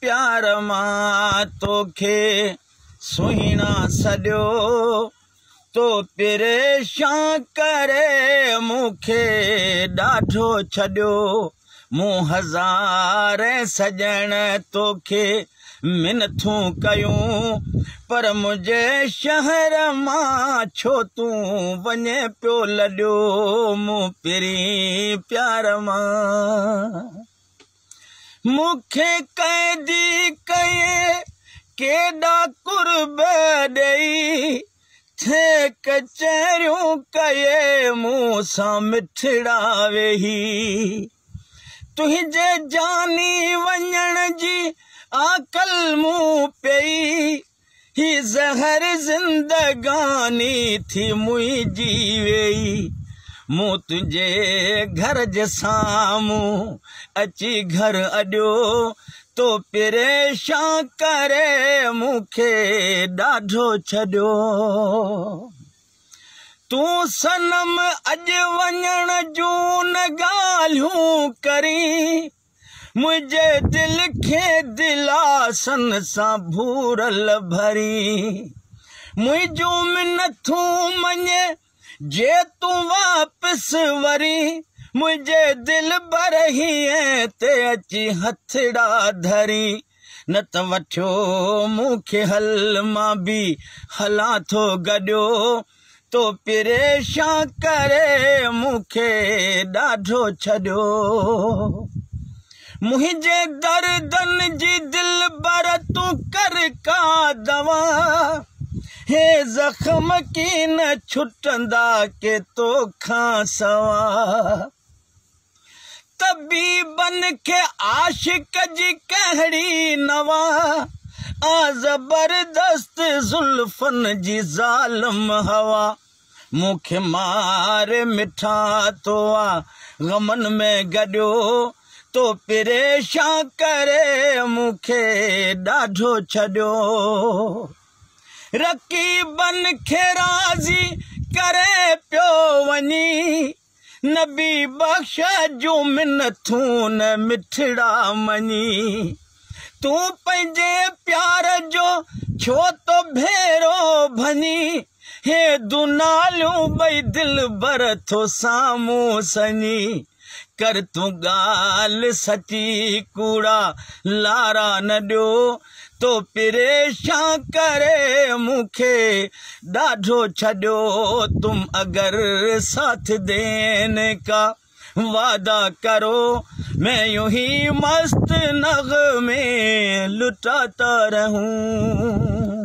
प्यार मां तोखे सुहिणा सॼो तो परेशान करे मूंखे ॾाढो छॾियो मूं हज़ार सजण तोखे मिनथूं कयूं पर मुंहिंजे शहर मां छो तूं वञे पियो लॾियो मूं पहिरीं प्यार मां मूंखे कैदी कये केॾा कुर्ब ॾेई थे कचहरियूं कये मूं सां मिठड़ा वेही तुंहिंजे जानी वञण जी आकल मूं पई ही ज़हर ज़िंदगानी थी मुंहिंजी वेई मूं तुंहिंजे घर जे साम्हूं अची घर अॾियो तो परेशान करे मूंखे ॾाढो छॾियो तूं सनम अॼु वञण जूं न ॻाल्हियूं करी मुंहिंजे दिल खे दिलासन सां भूरल भरी मुंहिंजूं मिनथूं मञे जे तूं वापसि वरी मुंहिंजे दिल बर हीअं ते अची हथड़ा धरी न त वठियो मूंखे हल मां बि हलां थो गॾियो तो परेशान करे मूंखे ॾाढो छॾियो मुंहिंजे दर्दन जी दिल बर तूं कर का दवा हे ज़ख़्म की न छुटंदा के तोखां सवा तबीबन के आशिक जी कहिड़ी नवा आ ज़बरदस्त ज़ुल्फ़न जी ज़ालिम हवा मूंखे मारे मिठा तो आ ग़मन में गॾियो तो परेशान करे मूंखे ॾाढो छॾियो रकीबन खे राज़ी करे पियो वञी नबी बख्श जूं मिनथूं न मिठड़ा मञी तूं पंहिंजे प्यार जो छो तो भेरो भञी हे दुनालियूं ॿई दिल बर थो साम्हूं सञी कर तूं ॻाल्हि सची कूड़ा लारा न ॾियो तो परेशान करे मूंखे ॾाढो छॾियो तुम अगर साथ देने का वादा करो मैं यूं ही मस्त नग़मे लुटाता रहूं